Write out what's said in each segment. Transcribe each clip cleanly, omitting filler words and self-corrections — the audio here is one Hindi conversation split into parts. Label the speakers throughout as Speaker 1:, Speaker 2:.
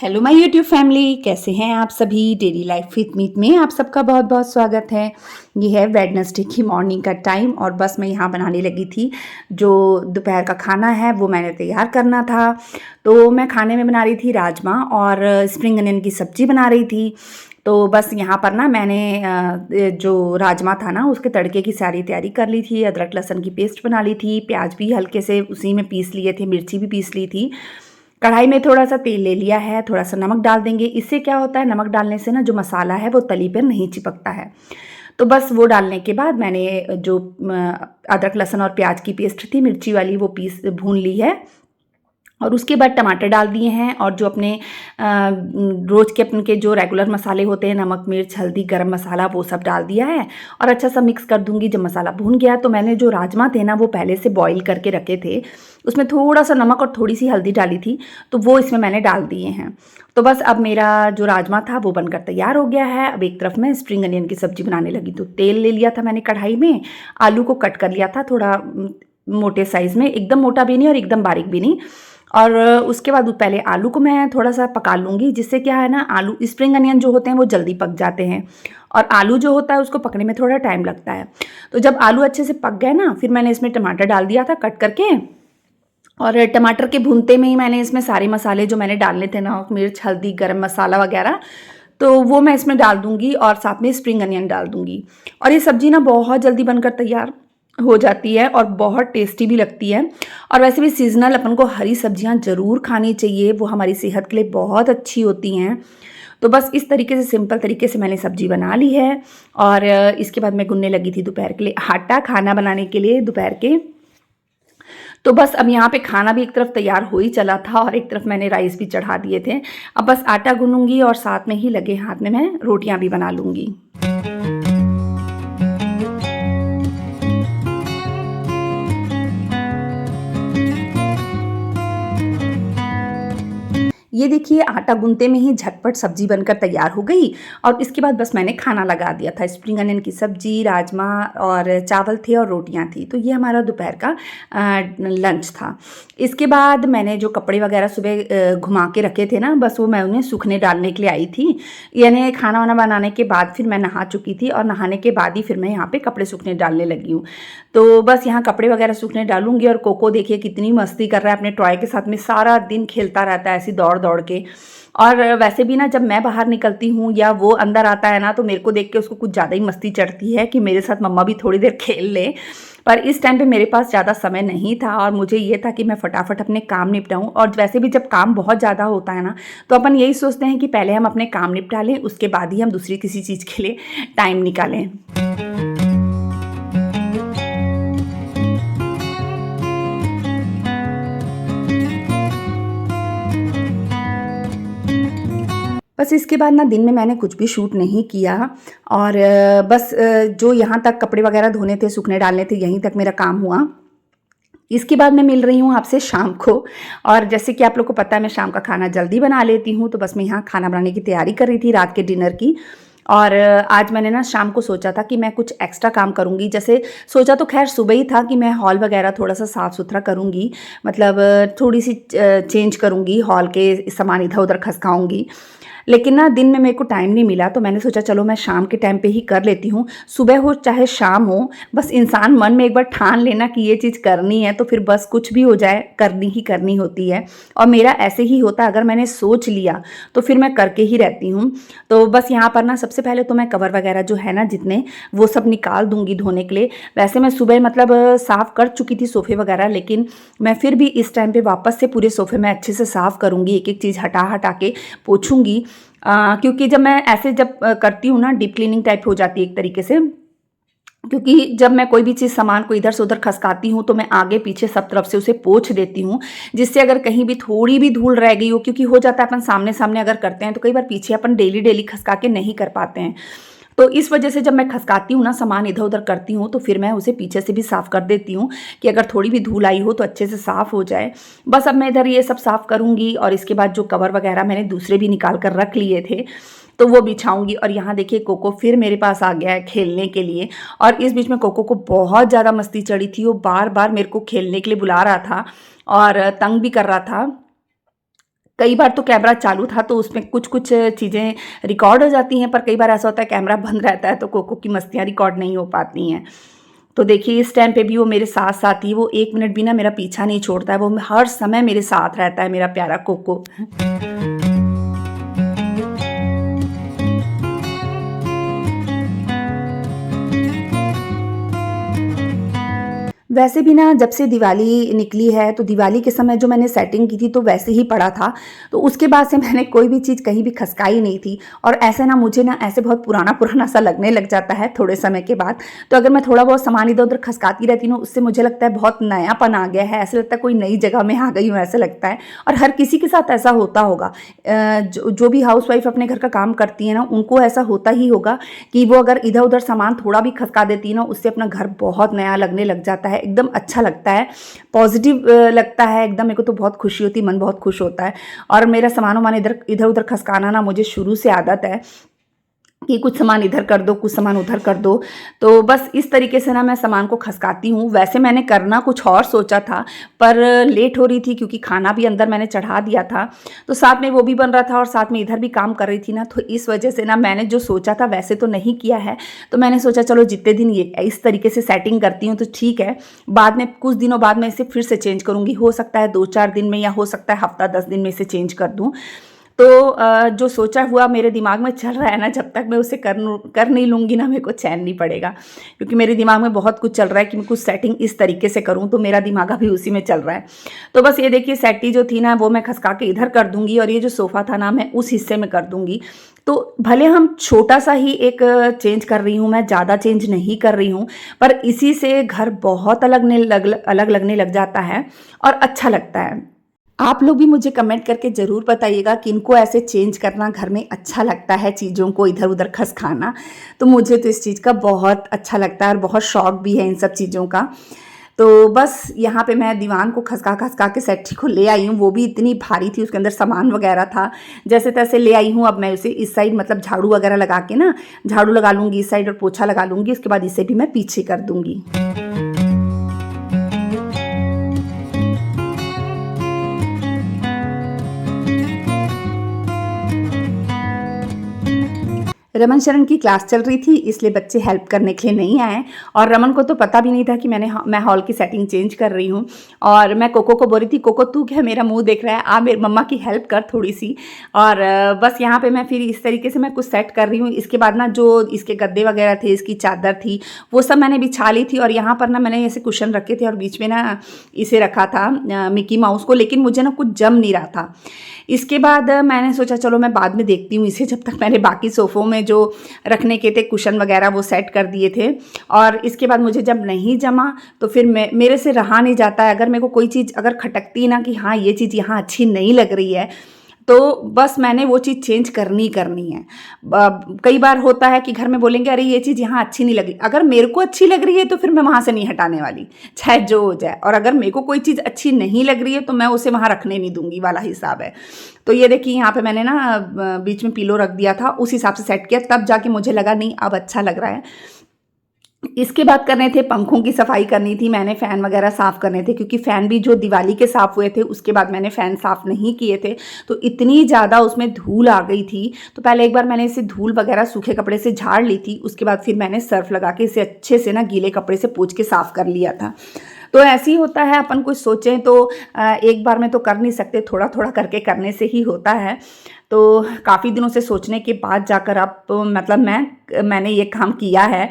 Speaker 1: हेलो माय यूट्यूब फैमिली, कैसे हैं आप सभी। डेली लाइफ विथ मीत में आप सबका बहुत बहुत स्वागत है। ये है वेडनेसडे की मॉर्निंग का टाइम और बस मैं यहाँ बनाने लगी थी। जो दोपहर का खाना है वो मैंने तैयार करना था। तो मैं खाने में बना रही थी राजमा और स्प्रिंग अनियन की सब्ज़ी बना रही थी। तो बस यहाँ पर ना मैंने जो राजमा था ना उसके तड़के की सारी तैयारी कर ली थी। अदरक लहसुन की पेस्ट बना ली थी, प्याज भी हल्के से उसी में पीस लिए थे, मिर्ची भी पीस ली थी। कढ़ाई में थोड़ा सा तेल ले लिया है, थोड़ा सा नमक डाल देंगे। इससे क्या होता है, नमक डालने से ना जो मसाला है वो तली पर नहीं चिपकता है। तो बस वो डालने के बाद मैंने जो अदरक लहसुन और प्याज की पेस्ट थी मिर्ची वाली वो पीस भून ली है और उसके बाद टमाटर डाल दिए हैं और जो अपने रोज़ के अपन के जो रेगुलर मसाले होते हैं, नमक मिर्च हल्दी गरम मसाला, वो सब डाल दिया है और अच्छा सा मिक्स कर दूंगी। जब मसाला भून गया तो मैंने जो राजमा थे ना वो पहले से बॉईल करके रखे थे, उसमें थोड़ा सा नमक और थोड़ी सी हल्दी डाली थी, तो वो इसमें मैंने डाल दिए हैं। तो बस अब मेरा जो राजमा था वो बनकर तैयार हो गया है। अब एक तरफ मैं स्प्रिंग अनियन की सब्ज़ी बनाने लगी। तो तेल ले लिया था मैंने कढ़ाई में, आलू को कट कर लिया था थोड़ा मोटे साइज़ में, एकदम मोटा भी नहीं और एकदम बारीक भी नहीं। और उसके बाद पहले आलू को मैं थोड़ा सा पका लूँगी, जिससे क्या है ना, आलू स्प्रिंग अनियन जो होते हैं वो जल्दी पक जाते हैं और आलू जो होता है उसको पकने में थोड़ा टाइम लगता है। तो जब आलू अच्छे से पक गए ना, फिर मैंने इसमें टमाटर डाल दिया था कट करके और टमाटर के भूनते में ही मैंने इसमें सारे मसाले जो मैंने डालने थे, नमक मिर्च हल्दी गरम मसाला वगैरह, तो वो मैं इसमें डाल दूँगी और साथ में स्प्रिंग अनियन डाल दूँगी। और ये सब्ज़ी ना बहुत जल्दी बनकर तैयार हो जाती है और बहुत टेस्टी भी लगती है। और वैसे भी सीज़नल अपन को हरी सब्जियां ज़रूर खानी चाहिए, वो हमारी सेहत के लिए बहुत अच्छी होती हैं। तो बस इस तरीके से सिंपल तरीके से मैंने सब्ज़ी बना ली है और इसके बाद मैं गूंदने लगी थी दोपहर के लिए आटा, खाना बनाने के लिए दोपहर के। तो बस अब यहाँ पे खाना भी एक तरफ तैयार हो ही चला था और एक तरफ मैंने राइस भी चढ़ा दिए थे। अब बस आटा गूंदूंगी और साथ में ही लगे हाथ में मैं रोटियां भी बना लूँगी। ये देखिए आटा गूंथते में ही झटपट सब्जी बनकर तैयार हो गई और इसके बाद बस मैंने खाना लगा दिया था। स्प्रिंग अनियन की सब्जी, राजमा और चावल थे और रोटियां थी। तो ये हमारा दोपहर का लंच था। इसके बाद मैंने जो कपड़े वगैरह सुबह घुमा के रखे थे ना, बस वो मैं उन्हें सूखने डालने के लिए आई थी। यानी खाना वाना बनाने के बाद फिर मैं नहा चुकी थी और नहाने के बाद ही फिर मैं यहाँ पे कपड़े सूखने डालने लगी हूँ। तो बस यहाँ कपड़े वगैरह सूखने डालूंगी और कोको देखिए कितनी मस्ती कर रहा है अपने टॉय के साथ में, सारा दिन खेलता रहता है ऐसी दौड़ दौड़ के। और वैसे भी ना जब मैं बाहर निकलती हूँ या वो अंदर आता है ना, तो मेरे को देख के उसको कुछ ज़्यादा ही मस्ती चढ़ती है कि मेरे साथ मम्मा भी थोड़ी देर खेल ले। पर इस टाइम पे मेरे पास ज़्यादा समय नहीं था और मुझे ये था कि मैं फटाफट अपने काम निपटाऊँ। और वैसे भी जब काम बहुत ज़्यादा होता है ना, तो अपन यही सोचते हैं कि पहले हम अपने काम निपटा लें, उसके बाद ही हम दूसरी किसी चीज़ के लिए टाइम निकालें। बस इसके बाद ना दिन में मैंने कुछ भी शूट नहीं किया और बस जो यहाँ तक कपड़े वगैरह धोने थे, सूखने डालने थे, यहीं तक मेरा काम हुआ। इसके बाद मैं मिल रही हूँ आपसे शाम को। और जैसे कि आप लोग को पता है मैं शाम का खाना जल्दी बना लेती हूँ, तो बस मैं यहाँ खाना बनाने की तैयारी कर रही थी रात के डिनर की। और आज मैंने ना शाम को सोचा था कि मैं कुछ एक्स्ट्रा काम करूँगी। जैसे सोचा तो खैर सुबह ही था कि मैं हॉल वगैरह थोड़ा सा साफ़ सुथरा करूँगी, मतलब थोड़ी सी चेंज करूँगी, हॉल के सामान इधर उधर खसकाऊँगी। लेकिन ना दिन में मेरे को टाइम नहीं मिला, तो मैंने सोचा चलो मैं शाम के टाइम पे ही कर लेती हूँ। सुबह हो चाहे शाम हो, बस इंसान मन में एक बार ठान लेना कि ये चीज़ करनी है तो फिर बस कुछ भी हो जाए करनी ही करनी होती है। और मेरा ऐसे ही होता है, अगर मैंने सोच लिया तो फिर मैं करके ही रहती हूँ। तो बस यहाँ पर ना सबसे पहले तो मैं कवर वगैरह जो है ना जितने, वो सब निकाल दूँगी धोने के लिए। वैसे मैं सुबह मतलब साफ़ कर चुकी थी सोफ़े वगैरह, लेकिन मैं फिर भी इस टाइम पर वापस से पूरे सोफ़े में अच्छे से साफ़ करूँगी, एक एक चीज़ हटा हटा के पोछूंगी। क्योंकि जब मैं ऐसे जब करती हूँ ना, डीप क्लीनिंग टाइप हो जाती है एक तरीके से। क्योंकि जब मैं कोई भी चीज़ सामान को इधर से उधर खसकाती हूँ तो मैं आगे पीछे सब तरफ से उसे पोंछ देती हूँ, जिससे अगर कहीं भी थोड़ी भी धूल रह गई हो, क्योंकि हो जाता है अपन सामने सामने अगर करते हैं तो कई बार पीछे अपन डेली डेली खसका के नहीं कर पाते हैं। तो इस वजह से जब मैं खसकाती हूँ ना, सामान इधर उधर करती हूँ, तो फिर मैं उसे पीछे से भी साफ़ कर देती हूँ कि अगर थोड़ी भी धूल आई हो तो अच्छे से साफ़ हो जाए। बस अब मैं इधर ये सब साफ़ करूँगी और इसके बाद जो कवर वगैरह मैंने दूसरे भी निकाल कर रख लिए थे तो वो बिछाऊंगी। और यहाँ देखिए कोको फिर मेरे पास आ गया है खेलने के लिए। और इस बीच में कोको को बहुत ज़्यादा मस्ती चढ़ी थी, वो बार बार मेरे को खेलने के लिए बुला रहा था और तंग भी कर रहा था। कई बार तो कैमरा चालू था तो उसमें कुछ-कुछ चीज़ें रिकॉर्ड हो जाती हैं, पर कई बार ऐसा होता है कैमरा बंद रहता है तो कोको की मस्तियाँ रिकॉर्ड नहीं हो पाती हैं। तो देखिए इस टाइम पे भी वो मेरे साथ-साथ ही, वो 1 मिनट भी ना मेरा पीछा नहीं छोड़ता है, वो हर समय मेरे साथ रहता है मेरा प्यारा कोको। वैसे भी ना जब से दिवाली निकली है तो दिवाली के समय जो मैंने सेटिंग की थी तो वैसे ही पड़ा था। तो उसके बाद से मैंने कोई भी चीज़ कहीं भी खसकाई नहीं थी और ऐसे ना मुझे ना ऐसे बहुत पुराना-पुराना सा लगने लग जाता है थोड़े समय के बाद। तो अगर मैं थोड़ा बहुत सामान इधर-उधर खसकाती रहती हूँ उससे मुझे लगता है बहुत नयापन आ गया है, ऐसा लगता है कोई नई जगह में आ गई हूँ ऐसा लगता है। और हर किसी के साथ ऐसा होता होगा। जो भी हाउसवाइफ़ अपने घर का काम करती है ना उनको ऐसा होता ही होगा कि वो अगर इधर-उधर सामान थोड़ा भी खसका देती है ना उससे अपना घर बहुत नया लगने लग जाता है, एकदम अच्छा लगता है, पॉज़िटिव लगता है एकदम। मेरे को तो बहुत खुशी होती है, मन बहुत खुश होता है। और मेरा सामान-वामान इधर-उधर खसकाना ना मुझे शुरू से आदत है कि कुछ सामान इधर कर दो, कुछ सामान उधर कर दो। तो बस इस तरीके से ना मैं सामान को खसकाती हूँ। वैसे मैंने करना कुछ और सोचा था, पर लेट हो रही थी क्योंकि खाना भी अंदर मैंने चढ़ा दिया था। तो साथ में वो भी बन रहा था और साथ में इधर भी काम कर रही थी ना, तो इस वजह से ना मैंने जो सोचा था वैसे तो नहीं किया है। तो मैंने सोचा चलो जितने दिन ये इस तरीके से सेटिंग करती हूँ तो ठीक है, बाद में कुछ दिनों बाद मैं इसे फिर से चेंज करूँगी। हो सकता है 2-4 दिन में या हो सकता है हफ़्ता 10 दिन में इसे चेंज कर दूँ। तो जो सोचा हुआ मेरे दिमाग में चल रहा है ना, जब तक मैं उसे कर नहीं लूँगी ना मेरे को चैन नहीं पड़ेगा। क्योंकि मेरे दिमाग में बहुत कुछ चल रहा है कि मैं कुछ सेटिंग इस तरीके से करूँ, तो मेरा दिमाग अभी उसी में चल रहा है। तो बस ये देखिए सेटी जो थी ना वो मैं खसका के इधर कर दूँगी और ये जो सोफ़ा था ना मैं उस हिस्से में कर दूँगी। तो भले हम छोटा-सा ही एक चेंज कर रही हूँ मैं, ज़्यादा चेंज नहीं कर रही हूँ, पर इसी से घर बहुत अलग लगने लग जाता है और अच्छा लगता है। आप लोग भी मुझे कमेंट करके ज़रूर बताइएगा कि इनको ऐसे चेंज करना घर में अच्छा लगता है, चीज़ों को इधर-उधर खसकाना। तो मुझे तो इस चीज़ का बहुत अच्छा लगता है और बहुत शौक भी है इन सब चीज़ों का। तो बस यहाँ पे मैं दीवान को खसका-खसका के सेटी को ले आई हूँ, वो भी इतनी भारी थी, उसके अंदर सामान वगैरह था। जैसे-तैसे ले आई हूँ, अब मैं उसे इस साइड मतलब झाड़ू वगैरह लगा के ना, झाड़ू लगा लूँगी इस साइड और पोछा लगा लूँगी, उसके बाद इसे भी मैं पीछे कर दूँगी। रमन शरण की क्लास चल रही थी इसलिए बच्चे हेल्प करने के लिए नहीं आए और रमन को तो पता भी नहीं था कि मैं हॉल की सेटिंग चेंज कर रही हूँ। और मैं कोको को बोल रही थी कोको तू क्या मेरा मुंह देख रहा है, आ मेरी मम्मा की हेल्प कर थोड़ी सी। और बस यहाँ पे मैं फिर इस तरीके से मैं कुछ सेट कर रही हूँ। इसके बाद ना जो इसके गद्दे वगैरह थे, इसकी चादर थी, वो सब मैंने बिछा ली थी और यहाँ पर ना मैंने ऐसे कुशन रखे थे और बीच में ना इसे रखा था मिकी माउस को, लेकिन मुझे ना कुछ जम नहीं रहा था। इसके बाद मैंने सोचा चलो मैं बाद में देखती हूँ इसे, जब तक मैंने बाकी सोफ़ों में जो रखने के थे कुशन वगैरह वो सेट कर दिए थे। और इसके बाद मुझे जब नहीं जमा तो फिर मेरे से रहा नहीं जाता है, अगर मेरे को कोई चीज़ अगर खटकती ना कि हाँ ये चीज़ यहाँ अच्छी नहीं लग रही है तो बस मैंने वो चीज़ चेंज करनी है। कई बार होता है कि घर में बोलेंगे अरे ये चीज़ यहाँ अच्छी नहीं लगी, अगर मेरे को अच्छी लग रही है तो फिर मैं वहाँ से नहीं हटाने वाली, चाहे जो हो जाए। और अगर मेरे को कोई चीज़ अच्छी नहीं लग रही है तो मैं उसे वहाँ रखने नहीं दूंगी वाला हिसाब है। तो ये देखिए यहाँ पे मैंने ना बीच में पिलो रख दिया था, उस हिसाब से सेट किया, तब जाके मुझे लगा नहीं अब अच्छा लग रहा है। इसके बाद करने थे पंखों की सफाई करनी थी, मैंने फ़ैन वगैरह साफ़ करने थे क्योंकि फ़ैन भी जो दिवाली के साफ़ हुए थे उसके बाद मैंने फ़ैन साफ़ नहीं किए थे, तो इतनी ज़्यादा उसमें धूल आ गई थी। तो पहले एक बार मैंने इसे धूल वगैरह सूखे कपड़े से झाड़ ली थी, उसके बाद फिर मैंने सर्फ़ लगा के इसे अच्छे से ना गीले कपड़े से पोंछ के साफ़ कर लिया था। तो ऐसे ही होता है, अपन कुछ सोचें तो एक बार में तो कर नहीं सकते, थोड़ा-थोड़ा करके करने से ही होता है। तो काफ़ी दिनों से सोचने के बाद जाकर अब मतलब मैंने ये काम किया है।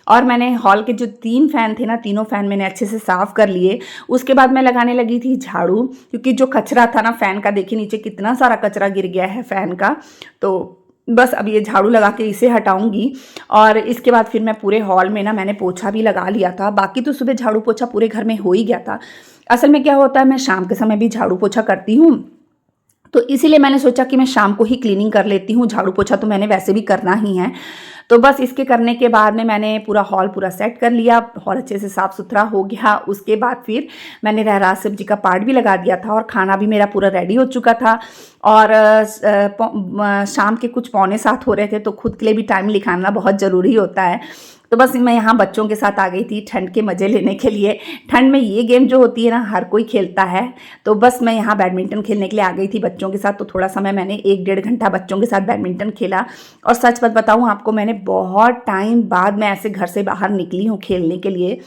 Speaker 1: और मैंने हॉल के जो 3 फ़ैन थे ना, तीनों फ़ैन मैंने अच्छे से साफ़ कर लिए। उसके बाद मैं लगाने लगी थी झाड़ू, क्योंकि जो कचरा था ना फ़ैन का, देखिए नीचे कितना सारा कचरा गिर गया है फ़ैन का। तो बस अब ये झाड़ू लगा के इसे हटाऊँगी और इसके बाद फिर मैं पूरे हॉल में ना मैंने पोछा भी लगा लिया था। बाकी तो सुबह झाड़ू पोछा पूरे घर में हो ही गया था। असल में क्या होता है, मैं शाम के समय भी झाड़ू पोछा करती हूँ, तो इसीलिए मैंने सोचा कि मैं शाम को ही क्लीनिंग कर लेती हूँ, झाड़ू पोछा तो मैंने वैसे भी करना ही है। तो बस इसके करने के बाद में मैंने पूरा हॉल पूरा सेट कर लिया, हॉल अच्छे से साफ़ सुथरा हो गया। उसके बाद फिर मैंने रहरास सब्जी का पार्ट भी लगा दिया था और खाना भी मेरा पूरा रेडी हो चुका था। और शाम के कुछ 6:45 हो रहे थे, तो खुद के लिए भी टाइम निकालना बहुत ज़रूरी होता है। तो बस मैं यहाँ बच्चों के साथ आ गई थी ठंड के मज़े लेने के लिए। ठंड में ये गेम जो होती है ना, हर कोई खेलता है। तो बस मैं यहाँ बैडमिंटन खेलने के लिए आ गई थी बच्चों के साथ। तो थोड़ा समय मैंने 1 डेढ़ घंटा बच्चों के साथ बैडमिंटन खेला। और सच बात बताऊँ आपको, मैंने बहुत टाइम बाद मैं ऐसे घर से बाहर निकली हूँ खेलने के लिए।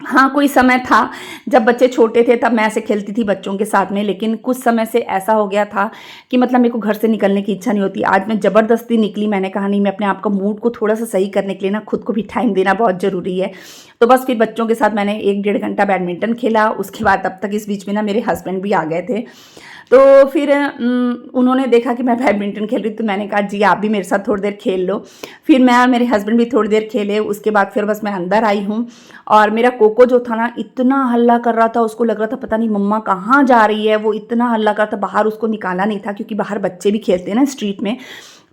Speaker 1: हाँ, कोई समय था जब बच्चे छोटे थे तब मैं ऐसे खेलती थी बच्चों के साथ में, लेकिन कुछ समय से ऐसा हो गया था कि मतलब मेरे को घर से निकलने की इच्छा नहीं होती। आज मैं ज़बरदस्ती निकली, मैंने कहा नहीं, मैं अपने आप का मूड को थोड़ा सा सही करने के लिए ना खुद को भी टाइम देना बहुत ज़रूरी है। तो बस फिर बच्चों के साथ मैंने 1 डेढ़ घंटा बैडमिंटन खेला। उसके बाद तब तक इस बीच में ना मेरे हस्बैंड भी आ गए थे। तो फिर उन्होंने देखा कि मैं बैडमिंटन खेल रही हूँ, तो मैंने कहा जी आप भी मेरे साथ थोड़ी देर खेल लो। फिर मैं और मेरे हस्बैंड भी थोड़ी देर खेले। उसके बाद फिर बस मैं अंदर आई हूँ। और मेरा कोको जो था ना, इतना हल्ला कर रहा था, उसको लग रहा था पता नहीं मम्मा कहाँ जा रही है। वो इतना हल्ला कर रहा था, बाहर उसको निकाला नहीं था क्योंकि बाहर बच्चे भी खेलते हैं ना स्ट्रीट में।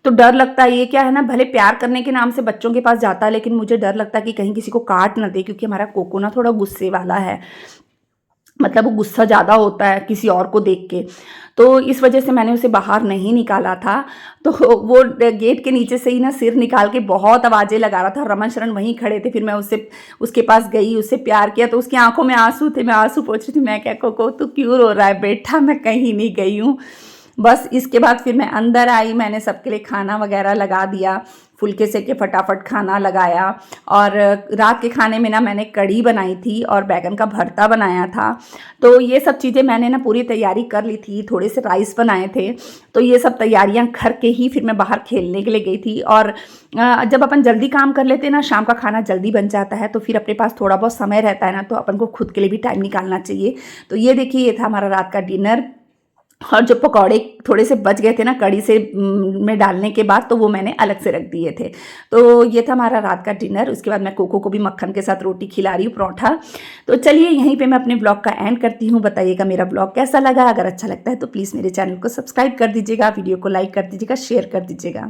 Speaker 1: तो डर लगता है, ये क्या है ना, भले प्यार करने के नाम से बच्चों के पास जाता है, लेकिन मुझे डर लगता है कि कहीं किसी को काट ना दे, क्योंकि हमारा कोको ना थोड़ा गुस्से वाला है। मतलब वो गुस्सा ज़्यादा होता है किसी और को देख के। तो इस वजह से मैंने उसे बाहर नहीं निकाला था। तो वो गेट के नीचे से ही ना सिर निकाल के बहुत आवाज़ें लगा रहा था। रमन शरण वहीं खड़े थे। फिर मैं उससे उसके पास गई, उससे प्यार किया, तो उसकी आंखों में आंसू थे। मैं आंसू पोंछ रही थी। मैं क्या, कोको तू क्यों रो रहा है बेटा, मैं कहीं नहीं गई हूँ। बस इसके बाद फिर मैं अंदर आई, मैंने सबके लिए खाना वगैरह लगा दिया, फुल्के से के फटाफट खाना लगाया। और रात के खाने में ना मैंने कढ़ी बनाई थी और बैगन का भरता बनाया था। तो ये सब चीज़ें मैंने ना पूरी तैयारी कर ली थी। थोड़े से राइस बनाए थे। तो ये सब तैयारियां करके ही फिर मैं बाहर खेलने के लिए गई थी। और जब अपन जल्दी काम कर लेते हैं ना, शाम का खाना जल्दी बन जाता है, तो फिर अपने पास थोड़ा बहुत समय रहता है ना, तो अपन को खुद के लिए भी टाइम निकालना चाहिए। तो ये देखिए, ये था हमारा रात का डिनर। और जो पकौड़े थोड़े से बच गए थे ना कढ़ी से में डालने के बाद, तो वो मैंने अलग से रख दिए थे। तो ये था हमारा रात का डिनर। उसके बाद मैं कोको को भी मक्खन के साथ रोटी खिला रही हूँ, परोठा। तो चलिए यहीं पे मैं अपने ब्लॉग का एंड करती हूँ। बताइएगा मेरा ब्लॉग कैसा लगा। अगर अच्छा लगता है तो प्लीज़ मेरे चैनल को सब्सक्राइब कर दीजिएगा, वीडियो को लाइक कर दीजिएगा, शेयर कर दीजिएगा।